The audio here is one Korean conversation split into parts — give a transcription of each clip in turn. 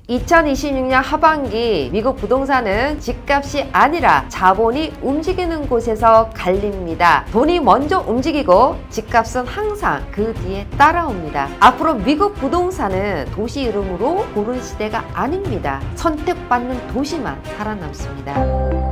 2026년 하반기 미국 부동산은 집값이 아니라 자본이 움직이는 곳에서 갈립니다. 돈이 먼저 움직이고 집값은 항상 그 뒤에 따라옵니다. 앞으로 미국 부동산은 도시 이름으로 고른 시대가 아닙니다. 선택받는 도시만 살아남습니다.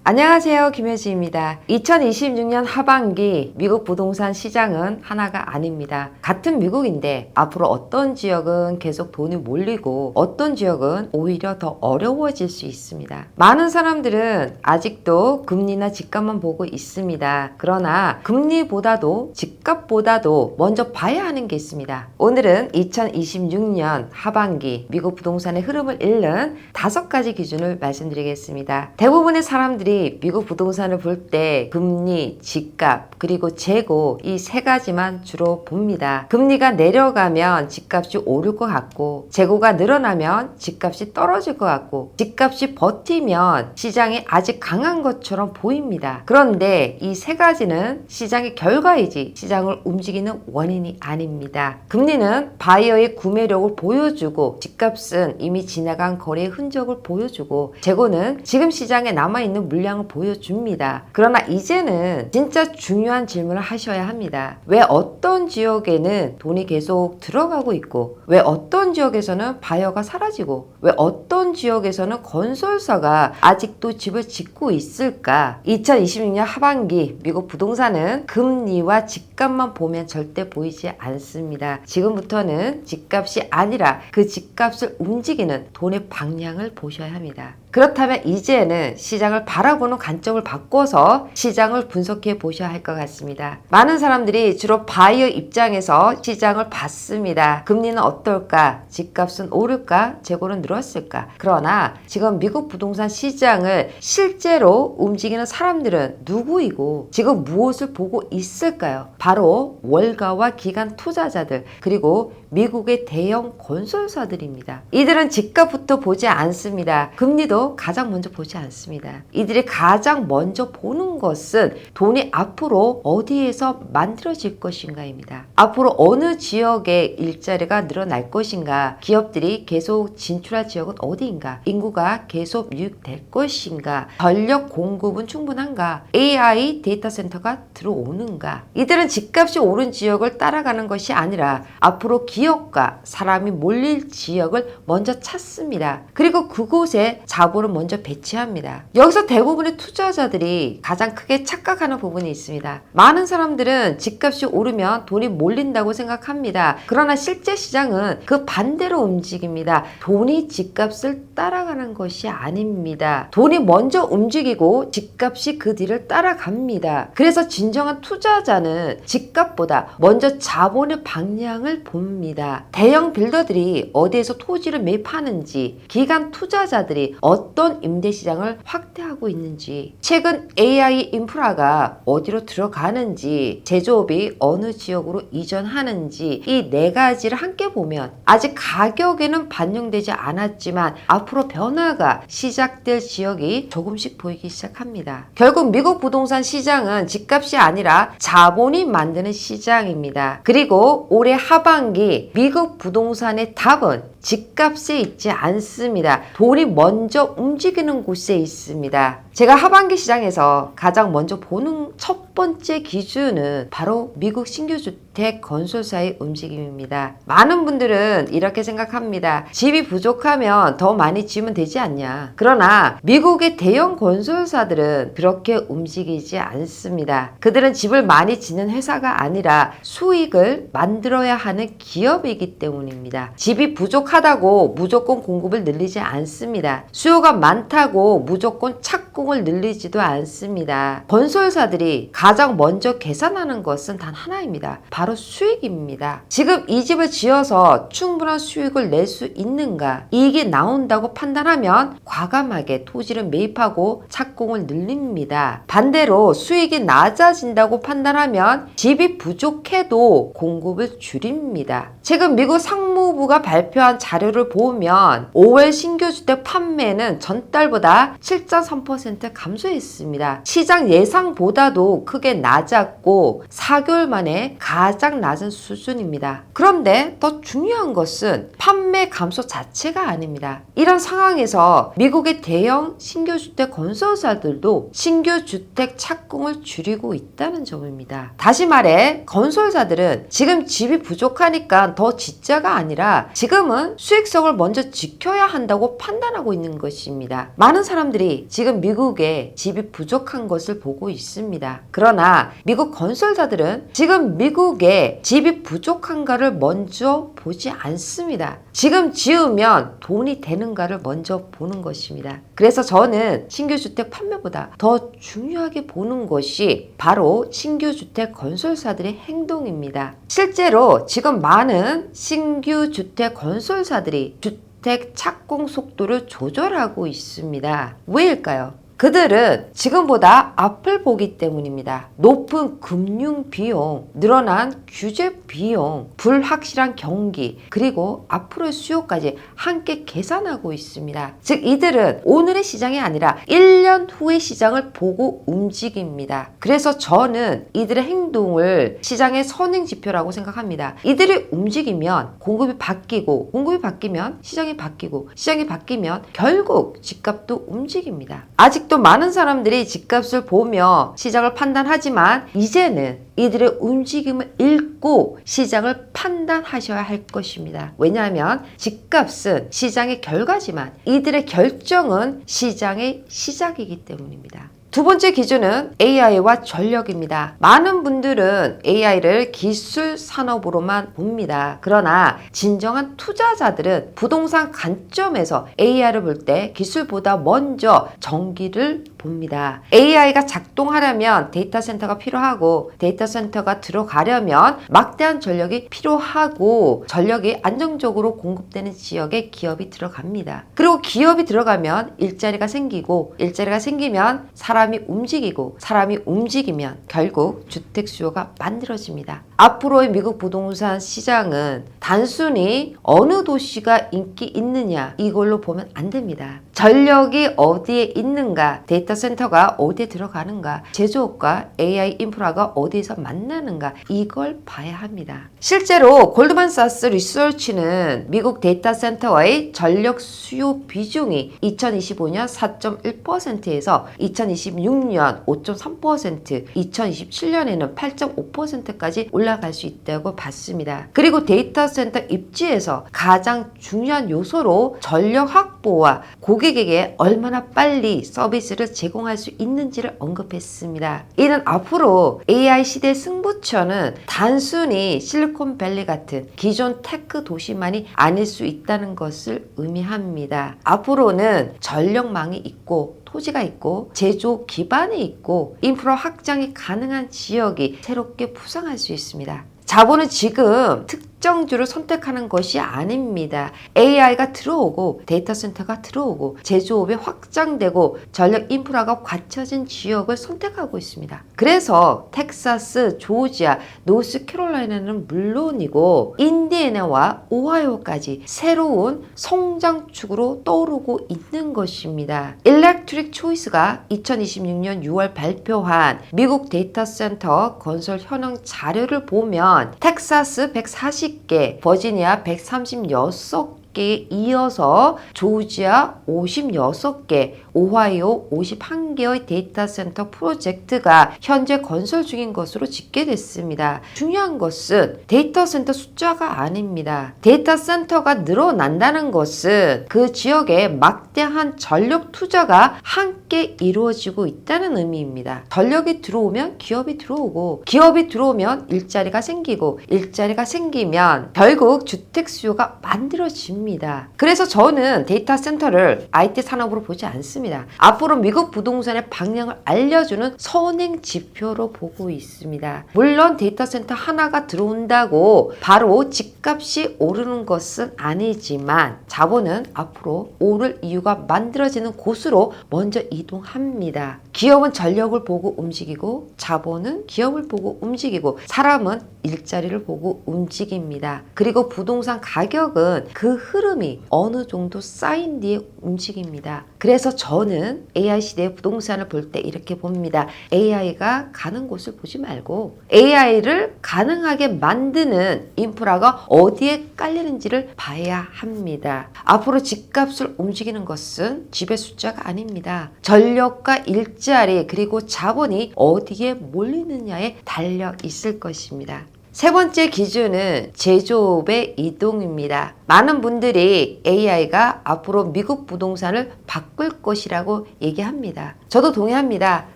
안녕하세요, 김혜지입니다. 2026년 하반기 미국 부동산 시장은 하나가 아닙니다. 같은 미국인데 앞으로 어떤 지역은 계속 돈이 몰리고 어떤 지역은 오히려 더 어려워질 수 있습니다. 많은 사람들은 아직도 금리나 집값만 보고 있습니다. 그러나 금리보다도 집값보다도 먼저 봐야 하는 게 있습니다. 오늘은 2026년 하반기 미국 부동산의 흐름을 읽는 5가지 기준을 말씀드리겠습니다. 대부분의 사람들이 미국 부동산을 볼 때 금리, 집값, 그리고 재고 이 3가지만 주로 봅니다. 금리가 내려가면 집값이 오를 것 같고 재고가 늘어나면 집값이 떨어질 것 같고 집값이 버티면 시장이 아직 강한 것처럼 보입니다. 그런데 이 3가지는 시장의 결과이지 시장을 움직이는 원인이 아닙니다. 금리는 바이어의 구매력을 보여주고 집값은 이미 지나간 거래의 흔적을 보여주고 재고는 지금 시장에 남아있는 물량을 보여줍니다. 그러나 이제는 진짜 중요한 질문을 하셔야 합니다. 왜 어떤 지역에는 돈이 계속 들어가고 있고 왜 어떤 지역에서는 바이어가 사라지고 왜 어떤 지역에서는 건설사가 아직도 집을 짓고 있을까? 2026년 하반기 미국 부동산은 금리와 집값만 보면 절대 보이지 않습니다. 지금부터는 집값이 아니라 그 집값을 움직이는 돈의 방향을 보셔야 합니다. 그렇다면 이제는 시장을 바라보는 관점을 바꿔서 시장을 분석해 보셔야 할 것 같습니다. 많은 사람들이 주로 바이어 입장에서 시장을 봤습니다. 금리는 어떨까? 집값은 오를까? 재고는 늘었을까? 그러나 지금 미국 부동산 시장을 실제로 움직이는 사람들은 누구이고 지금 무엇을 보고 있을까요? 바로 월가와 기관 투자자들 그리고 미국의 대형 건설사들입니다. 이들은 집값부터 보지 않습니다. 금리도 가장 먼저 보지 않습니다. 이들이 가장 먼저 보는 것은 돈이 앞으로 어디에서 만들어질 것인가입니다. 앞으로 어느 지역에 일자리가 늘어날 것인가, 기업들이 계속 진출할 지역은 어디인가, 인구가 계속 유입될 것인가, 전력 공급은 충분한가, AI 데이터 센터가 들어오는가. 이들은 집값이 오른 지역을 따라가는 것이 아니라 앞으로 기업과 사람이 몰릴 지역을 먼저 찾습니다. 그리고 그곳에 자본을 먼저 배치합니다. 여기서 대부분의 투자자들이 가장 크게 착각하는 부분이 있습니다. 많은 사람들은 집값이 오르면 돈이 몰린다고 생각합니다. 그러나 실제 시장은 그 반대로 움직입니다. 돈이 집값을 따라가는 것이 아닙니다. 돈이 먼저 움직이고 집값이 그 뒤를 따라갑니다. 그래서 진정한 투자자는 집값보다 먼저 자본의 방향을 봅니다. 대형 빌더들이 어디에서 토지를 매입하는지, 기관 투자자들이 어떤 임대시장을 확대하고 있는지, 최근 AI 인프라가 어디로 들어가는지, 제조업이 어느 지역으로 이전하는지 이 4가지를 함께 보면 아직 가격에는 반영되지 않았지만 앞으로 변화가 시작될 지역이 조금씩 보이기 시작합니다. 결국 미국 부동산 시장은 집값이 아니라 자본이 만드는 시장입니다. 그리고 올해 하반기 미국 부동산의 답은 집값에 있지 않습니다. 돈이 먼저 움직이는 곳에 있습니다. 제가 하반기 시장에서 가장 먼저 보는 첫 번째 기준은 바로 미국 신규주택 건설사의 움직임입니다. 많은 분들은 이렇게 생각합니다. 집이 부족하면 더 많이 지으면 되지 않냐. 그러나 미국의 대형 건설사들은 그렇게 움직이지 않습니다. 그들은 집을 많이 짓는 회사가 아니라 수익을 만들어야 하는 기업이기 때문입니다. 집이 부족하다고 무조건 공급을 늘리지 않습니다. 수요가 많다고 무조건 착공을 늘리지도 않습니다. 건설사들이 가장 먼저 계산하는 것은 단 하나입니다. 바로 수익입니다. 지금 이 집을 지어서 충분한 수익을 낼 수 있는가? 이익이 나온다고 판단하면 과감하게 토지를 매입하고 착공을 늘립니다. 반대로 수익이 낮아진다고 판단하면 집이 부족해도 공급을 줄입니다. 최근 미국 상무 사무부가 발표한 자료를 보면 5월 신규 주택 판매는 전달보다 7.3% 감소했습니다. 시장 예상보다도 크게 낮았고 4개월 만에 가장 낮은 수준입니다. 그런데 더 중요한 것은 판매 감소 자체가 아닙니다. 이런 상황에서 미국의 대형 신규 주택 건설사들도 신규 주택 착공을 줄이고 있다는 점입니다. 다시 말해 건설사들은 지금 집이 부족하니까 더 짓자가 아니라 지금은 수익성을 먼저 지켜야 한다고 판단하고 있는 것입니다. 많은 사람들이 지금 미국에 집이 부족한 것을 보고 있습니다. 그러나 미국 건설사들은 지금 미국에 집이 부족한가를 먼저 보지 않습니다. 지금 지으면 돈이 되는가를 먼저 보는 것입니다. 그래서 저는 신규 주택 판매보다 더 중요하게 보는 것이 바로 신규 주택 건설사들의 행동입니다. 실제로 지금 많은 신규 주택 건설사들이 주택 착공 속도를 조절하고 있습니다. 왜일까요? 그들은 지금보다 앞을 보기 때문입니다. 높은 금융 비용, 늘어난 규제 비용, 불확실한 경기, 그리고 앞으로의 수요까지 함께 계산하고 있습니다. 즉 이들은 오늘의 시장이 아니라 1년 후의 시장을 보고 움직입니다. 그래서 저는 이들의 행동을 시장의 선행 지표라고 생각합니다. 이들이 움직이면 공급이 바뀌고, 공급이 바뀌면 시장이 바뀌고, 시장이 바뀌면 결국 집값도 움직입니다. 아직도 많은 사람들이 집값을 보며 시장을 판단하지만 이제는 이들의 움직임을 읽고 시장을 판단하셔야 할 것입니다. 왜냐하면 집값은 시장의 결과지만 이들의 결정은 시장의 시작이기 때문입니다. 두 번째 기준은 AI와 전력입니다. 많은 분들은 AI를 기술 산업으로만 봅니다. 그러나 진정한 투자자들은 부동산 관점에서 AI를 볼 때 기술보다 먼저 전기를 봅니다. AI가 작동하려면 데이터 센터가 필요하고 데이터 센터가 들어가려면 막대한 전력이 필요하고 전력이 안정적으로 공급되는 지역에 기업이 들어갑니다. 그리고 기업이 들어가면 일자리가 생기고 일자리가 생기면 사람이 움직이고 사람이 움직이면 결국 주택 수요가 만들어집니다. 앞으로의 미국 부동산 시장은 단순히 어느 도시가 인기 있느냐 이걸로 보면 안 됩니다. 전력이 어디에 있는가, 데이터 센터가 어디에 들어가는가, 제조업과 AI 인프라가 어디에서 만나는가 이걸 봐야 합니다. 실제로 골드만사스 리서치는 미국 데이터 센터의 전력 수요 비중이 2025년 4.1%에서 2026년 5.3%, 2027년에는 8.5%까지 올라갈 수 있다고 봤습니다. 그리고 데이터 센터 입지에서 가장 중요한 요소로 전력 확보와 고객에게 얼마나 빨리 서비스를 제공할 수 있는지를 언급했습니다. 이는 앞으로 AI 시대 승부처는 단순히 실리콘밸리 같은 기존 테크 도시만이 아닐 수 있다는 것을 의미합니다. 앞으로는 전력망이 있고 토지가 있고 제조 기반이 있고 인프라 확장이 가능한 지역이 새롭게 부상할 수 있습니다. 자본은 지금 특정주를 선택하는 것이 아닙니다. AI가 들어오고 데이터 센터가 들어오고 제조업이 확장되고 전력 인프라가 갖춰진 지역을 선택하고 있습니다. 그래서 텍사스, 조지아, 노스캐롤라이나는 물론이고 인디애나와 오하이오까지 새로운 성장축으로 떠오르고 있는 것입니다. 일렉트릭 초이스가 2026년 6월 발표한 미국 데이터 센터 건설 현황 자료를 보면 텍사스 140개, 버지니아 136개에 이어서 조지아 56개, 오하이오 51개의 데이터 센터 프로젝트가 현재 건설 중인 것으로 집계됐습니다. 중요한 것은 데이터 센터 숫자가 아닙니다. 데이터 센터가 늘어난다는 것은 그 지역에 막대한 전력 투자가 함께 이루어지고 있다는 의미입니다. 전력이 들어오면 기업이 들어오고 기업이 들어오면 일자리가 생기고 일자리가 생기면 결국 주택 수요가 만들어집니다. 그래서 저는 데이터 센터를 IT 산업으로 보지 않습니다. 앞으로 미국 부동산의 방향을 알려주는 선행 지표로 보고 있습니다. 물론 데이터 센터 하나가 들어온다고 바로 집값이 오르는 것은 아니지만 자본은 앞으로 오를 이유가 만들어지는 곳으로 먼저 이동합니다. 기업은 전력을 보고 움직이고 자본은 기업을 보고 움직이고 사람은 일자리를 보고 움직입니다. 그리고 부동산 가격은 그 흐름이 어느 정도 쌓인 뒤에 움직입니다. 그래서 저는 AI 시대의 부동산을 볼 때 이렇게 봅니다. AI가 가는 곳을 보지 말고 AI를 가능하게 만드는 인프라가 어디에 깔리는지를 봐야 합니다. 앞으로 집값을 움직이는 것은 집의 숫자가 아닙니다. 전력과 일자리 그리고 자본이 어디에 몰리느냐에 달려 있을 것입니다. 세 번째 기준은 제조업의 이동입니다. 많은 분들이 AI가 앞으로 미국 부동산을 바꿀 것이라고 얘기합니다. 저도 동의합니다.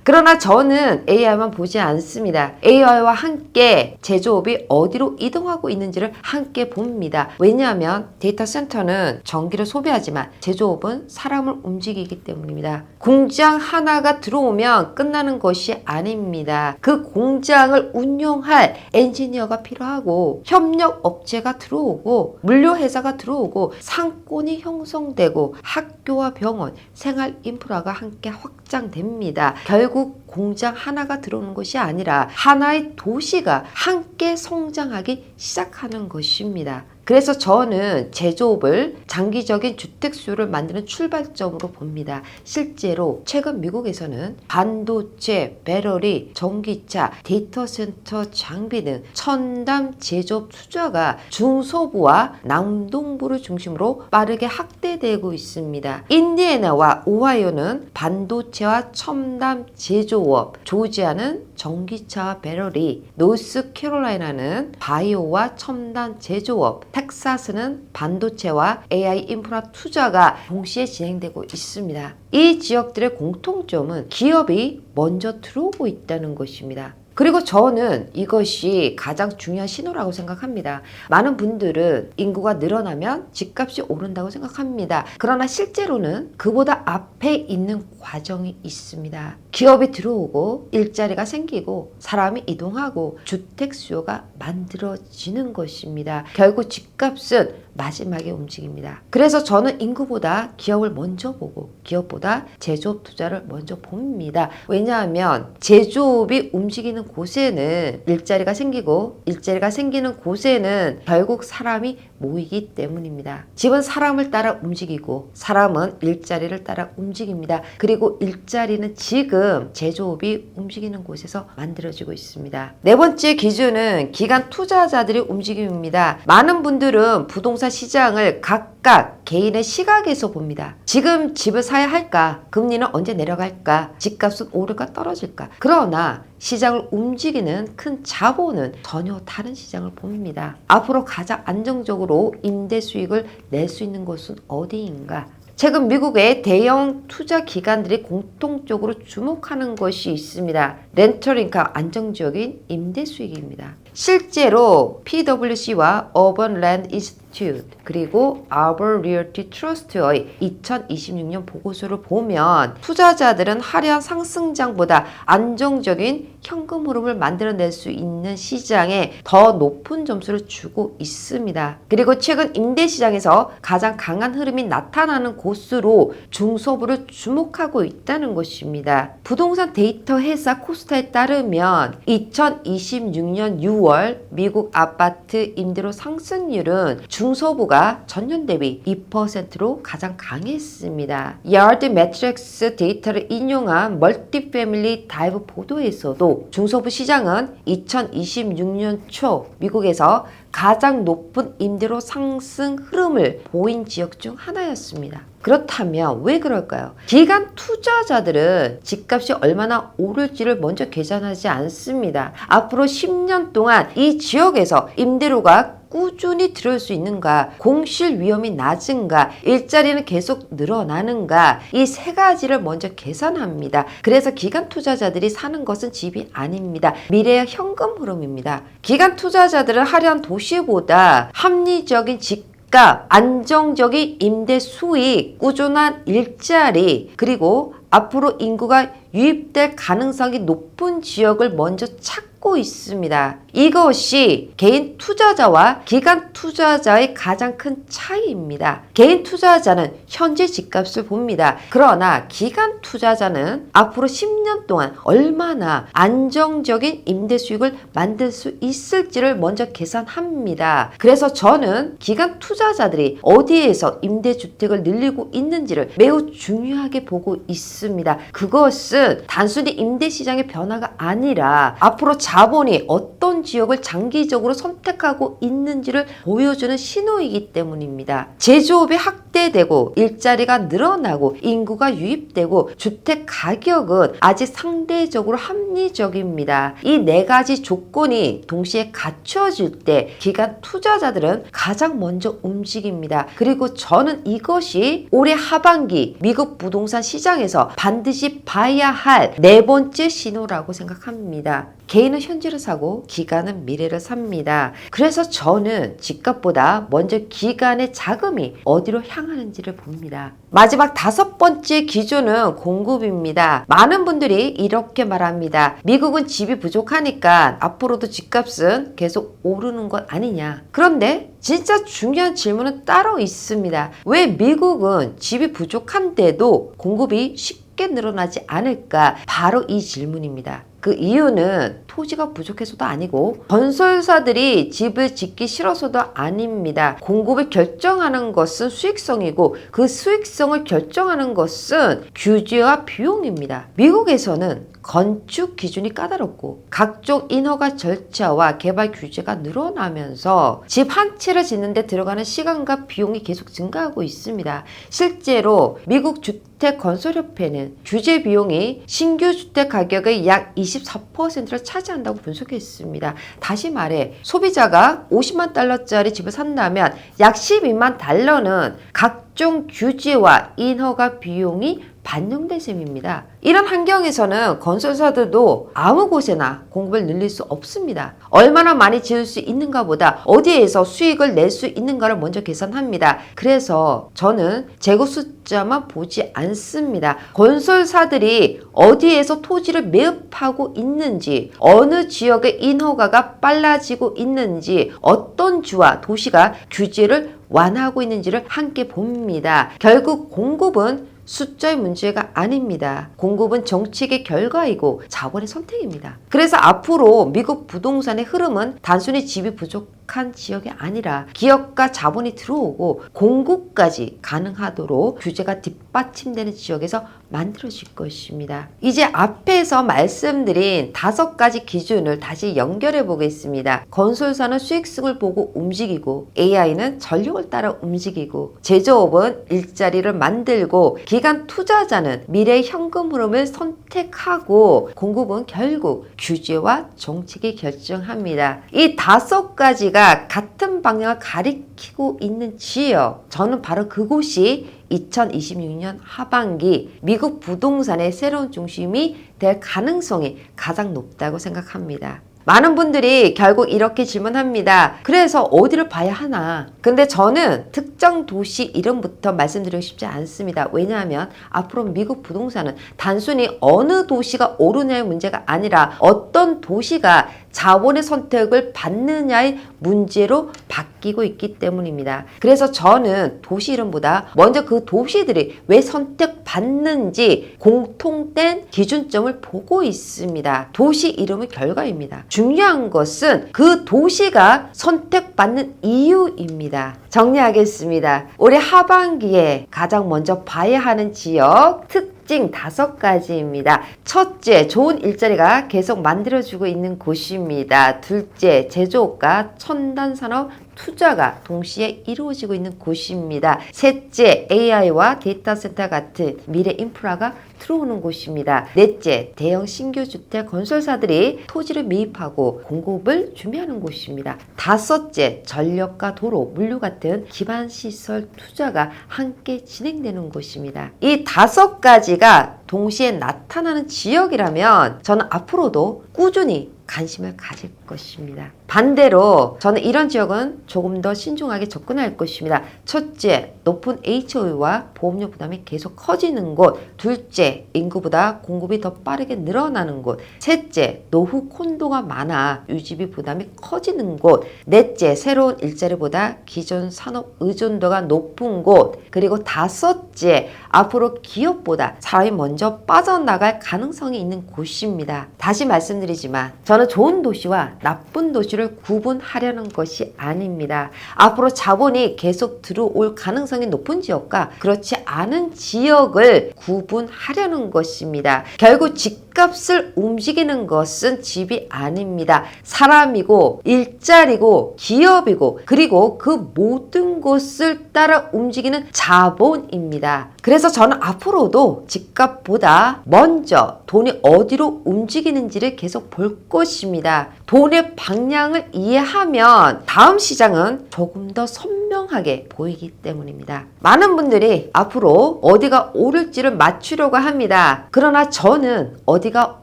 그러나 저는 AI만 보지 않습니다. AI와 함께 제조업이 어디로 이동하고 있는지를 함께 봅니다. 왜냐하면 데이터 센터는 전기를 소비하지만 제조업은 사람을 움직이기 때문입니다. 공장 하나가 들어오면 끝나는 것이 아닙니다. 그 공장을 운영할 엔지니어가 필요하고 협력 업체가 들어오고 물류회사가 들어오고 상권이 형성되고 학교와 병원, 생활 인프라가 함께 확장됩니다. 결국 공장 하나가 들어오는 것이 아니라 하나의 도시가 함께 성장하기 시작하는 것입니다. 그래서 저는 제조업을 장기적인 주택 수요를 만드는 출발점으로 봅니다. 실제로 최근 미국에서는 반도체, 배터리, 전기차, 데이터 센터 장비 등 첨단 제조업 투자가 중소부와 남동부를 중심으로 빠르게 확대되고 있습니다. 인디애나와 오하이오는 반도체와 첨단 제조업, 조지아는 전기차와 배터리, 노스캐롤라이나는 바이오와 첨단 제조업, 텍사스는 반도체와 AI 인프라 투자가 동시에 진행되고 있습니다. 이 지역들의 공통점은 기업이 먼저 들어오고 있다는 것입니다. 그리고 저는 이것이 가장 중요한 신호라고 생각합니다. 많은 분들은 인구가 늘어나면 집값이 오른다고 생각합니다. 그러나 실제로는 그보다 앞에 있는 과정이 있습니다. 기업이 들어오고 일자리가 생기고 사람이 이동하고 주택 수요가 만들어지는 것입니다. 결국 집값은 마지막에 움직입니다. 그래서 저는 인구보다 기업을 먼저 보고 기업보다 제조업 투자를 먼저 봅니다. 왜냐하면 제조업이 움직이는 곳에는 일자리가 생기고 일자리가 생기는 곳에는 결국 사람이 모이기 때문입니다. 집은 사람을 따라 움직이고 사람은 일자리를 따라 움직입니다. 그리고 일자리는 지금 제조업이 움직이는 곳에서 만들어지고 있습니다. 네 번째 기준은 기관 투자자들의 움직임입니다. 많은 분들은 부동산 시장을 각각 개인의 시각에서 봅니다. 지금 집을 사야 할까? 금리는 언제 내려갈까? 집값은 오를까 떨어질까? 그러나 시장을 움직이는 큰 자본은 전혀 다른 시장을 봅니다. 앞으로 가장 안정적으로 임대 수익을 낼 수 있는 곳은 어디인가? 최근 미국의 대형 투자 기관들이 공통적으로 주목하는 것이 있습니다. 렌터링크 안정적인 임대 수익입니다. 실제로 PwC와 Urban Land Institute 그리고 Arbor Realty Trust의 2026년 보고서를 보면 투자자들은 화려한 상승장보다 안정적인 현금 흐름을 만들어낼 수 있는 시장에 더 높은 점수를 주고 있습니다. 그리고 최근 임대시장에서 가장 강한 흐름이 나타나는 곳으로 중소부를 주목하고 있다는 것입니다. 부동산 데이터 회사 코스타에 따르면 2026년 6월 미국 아파트 임대료 상승률은 중소부가 전년 대비 2%로 가장 강했습니다. 야드 매트릭스 데이터를 인용한 멀티패밀리 다이브 보도에서도 중소부 시장은 2026년 초 미국에서 가장 높은 임대료 상승 흐름을 보인 지역 중 하나였습니다. 그렇다면 왜 그럴까요? 기관 투자자들은 집값이 얼마나 오를지를 먼저 계산하지 않습니다. 앞으로 10년 동안 이 지역에서 임대료가 꾸준히 들어올 수 있는가, 공실 위험이 낮은가, 일자리는 계속 늘어나는가, 이 세 가지를 먼저 계산합니다. 그래서 기관 투자자들이 사는 것은 집이 아닙니다. 미래의 현금 흐름입니다. 기관 투자자들은 화려한 도시보다 합리적인 집값, 안정적인 임대 수익, 꾸준한 일자리, 그리고 앞으로 인구가 유입될 가능성이 높은 지역을 먼저 찾고 있습니다. 이것이 개인 투자자와 기관 투자자의 가장 큰 차이입니다. 개인 투자자는 현재 집값을 봅니다. 그러나 기관 투자자는 앞으로 10년 동안 얼마나 안정적인 임대 수익을 만들 수 있을지를 먼저 계산합니다. 그래서 저는 기관 투자자들이 어디에서 임대주택을 늘리고 있는지를 매우 중요하게 보고 있습니다. 그것은 단순히 임대시장의 변화가 아니라 앞으로 자본이 어떤 지역을 장기적으로 선택하고 있는지를 보여주는 신호이기 때문입니다. 제조업이 확대되고 일자리가 늘어나고 인구가 유입되고 주택 가격은 아직 상대적으로 합리적입니다. 이 네 가지 조건이 동시에 갖춰질 때 기관 투자자들은 가장 먼저 움직입니다. 그리고 저는 이것이 올해 하반기 미국 부동산 시장에서 반드시 봐야 할 네 번째 신호라고 생각합니다. 개인은 현재를 사고 기관은 미래를 삽니다. 그래서 저는 집값보다 먼저 기관의 자금이 어디로 향하는지를 봅니다. 마지막 다섯 번째 기준은 공급입니다. 많은 분들이 이렇게 말합니다. 미국은 집이 부족하니까 앞으로도 집값은 계속 오르는 것 아니냐. 그런데 진짜 중요한 질문은 따로 있습니다. 왜 미국은 집이 부족한데도 공급이 쉽게 늘어나지 않을까? 바로 이 질문입니다. 그 이유는 토지가 부족해서도 아니고 건설사들이 집을 짓기 싫어서도 아닙니다. 공급을 결정하는 것은 수익성이고 그 수익성을 결정하는 것은 규제와 비용입니다. 미국에서는 건축 기준이 까다롭고 각종 인허가 절차와 개발 규제가 늘어나면서 집 한 채를 짓는 데 들어가는 시간과 비용이 계속 증가하고 있습니다. 실제로 미국 주택건설협회는 규제 비용이 신규 주택 가격의 약 24%를 차지한다고 분석했습니다. 다시 말해 소비자가 50만 달러짜리 집을 산다면 약 12만 달러는 각종 규제와 인허가 비용이 반영된 셈입니다. 이런 환경에서는 건설사들도 아무 곳에나 공급을 늘릴 수 없습니다. 얼마나 많이 지을 수 있는가 보다 어디에서 수익을 낼 수 있는가를 먼저 계산합니다. 그래서 저는 재고 숫자만 보지 않습니다. 건설사들이 어디에서 토지를 매입하고 있는지, 어느 지역의 인허가가 빨라지고 있는지, 어떤 주와 도시가 규제를 완화하고 있는지를 함께 봅니다. 결국 공급은 숫자의 문제가 아닙니다. 공급은 정책의 결과이고 자본의 선택입니다. 그래서 앞으로 미국 부동산의 흐름은 단순히 집이 부족한 지역이 아니라 기업과 자본이 들어오고 공급까지 가능하도록 규제가 뒷받침되는 지역에서 만들어질 것입니다. 이제 앞에서 말씀드린 5가지 기준을 다시 연결해 보겠습니다. 건설사는 수익성을 보고 움직이고 AI는 전력을 따라 움직이고 제조업은 일자리를 만들고 기관 투자자는 미래의 현금 흐름을 선택하고 공급은 결국 규제와 정책이 결정합니다. 이 5가지가 같은 방향을 가리키고 있는 지역, 저는 바로 그곳이 2026년 하반기 미국 부동산의 새로운 중심이 될 가능성이 가장 높다고 생각합니다. 많은 분들이 결국 이렇게 질문합니다. 그래서 어디를 봐야 하나? 근데 저는 특정 도시 이름부터 말씀드리고 싶지 않습니다. 왜냐하면 앞으로 미국 부동산은 단순히 어느 도시가 오르냐의 문제가 아니라 어떤 도시가 자본의 선택을 받느냐의 문제로 바뀌고 있기 때문입니다. 그래서 저는 도시 이름보다 먼저 그 도시들이 왜 선택받는지 공통된 기준점을 보고 있습니다. 도시 이름은 결과입니다. 중요한 것은 그 도시가 선택받는 이유입니다. 정리하겠습니다. 올해 하반기에 가장 먼저 봐야 하는 지역 특징 5가지입니다. 첫째, 좋은 일자리가 계속 만들어지고 있는 곳입니다. 둘째, 제조업과 첨단산업 투자가 동시에 이루어지고 있는 곳입니다. 셋째, AI와 데이터 센터 같은 미래 인프라가 들어오는 곳입니다. 넷째, 대형 신규 주택 건설사들이 토지를 매입하고 공급을 준비하는 곳입니다. 다섯째, 전력과 도로, 물류 같은 기반 시설 투자가 함께 진행되는 곳입니다. 이 5가지가 동시에 나타나는 지역이라면 저는 앞으로도 꾸준히 관심을 가질 것입니다. 반대로 저는 이런 지역은 조금 더 신중하게 접근할 것입니다. 첫째, 높은 HOE와 보험료 부담이 계속 커지는 곳. 둘째, 인구보다 공급이 더 빠르게 늘어나는 곳. 셋째, 노후 콘도가 많아 유지비 부담이 커지는 곳. 넷째, 새로운 일자리보다 기존 산업 의존도가 높은 곳. 그리고 다섯째, 앞으로 기업보다 사람이 먼저 빠져나갈 가능성이 있는 곳입니다. 다시 말씀드리지만 저는 좋은 도시와 나쁜 도시를 구분하려는 것이 아닙니다. 앞으로 자본이 계속 들어올 가능성이 높은 지역과 그렇지 않은 지역을 구분하려는 것입니다. 결국 집값을 움직이는 것은 집이 아닙니다. 사람이고 일자리고 기업이고 그리고 그 모든 것을 따라 움직이는 자본입니다. 그래서 저는 앞으로도 집값보다 먼저 돈이 어디로 움직이는지를 계속 볼 것입니다. 돈의 방향을 이해하면 다음 시장은 조금 더 선명하게 보이기 때문입니다. 많은 분들이 앞으로 어디가 오를지를 맞추려고 합니다. 그러나 저는 어디가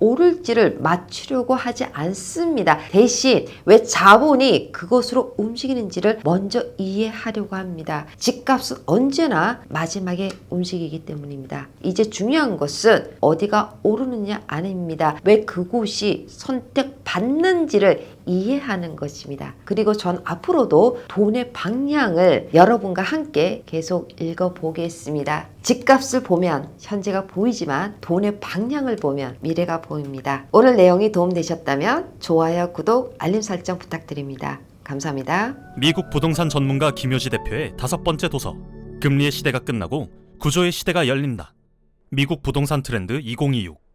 오를지를 맞추려고 하지 않습니다. 대신 왜 자본이 그곳으로 움직이는지를 먼저 이해하려고 합니다. 집값은 언제나 마지막에 움직이기 때문입니다. 이제 중요한 것은 어디가 오르느냐 아닙니다. 왜 그곳이 선택받는지를 이해하는 것입니다. 그리고 전 앞으로도 돈의 방향을 여러분과 함께 계속 읽어보겠습니다. 집값을 보면 현재가 보이지만 돈의 방향을 보면 미래가 보입니다. 오늘 내용이 도움되셨다면 좋아요, 구독, 알림 설정 부탁드립니다. 감사합니다. 미국 부동산 전문가 김효지 대표의 5번째 도서 금리의 시대가 끝나고 구조의 시대가 열린다. 미국 부동산 트렌드 2026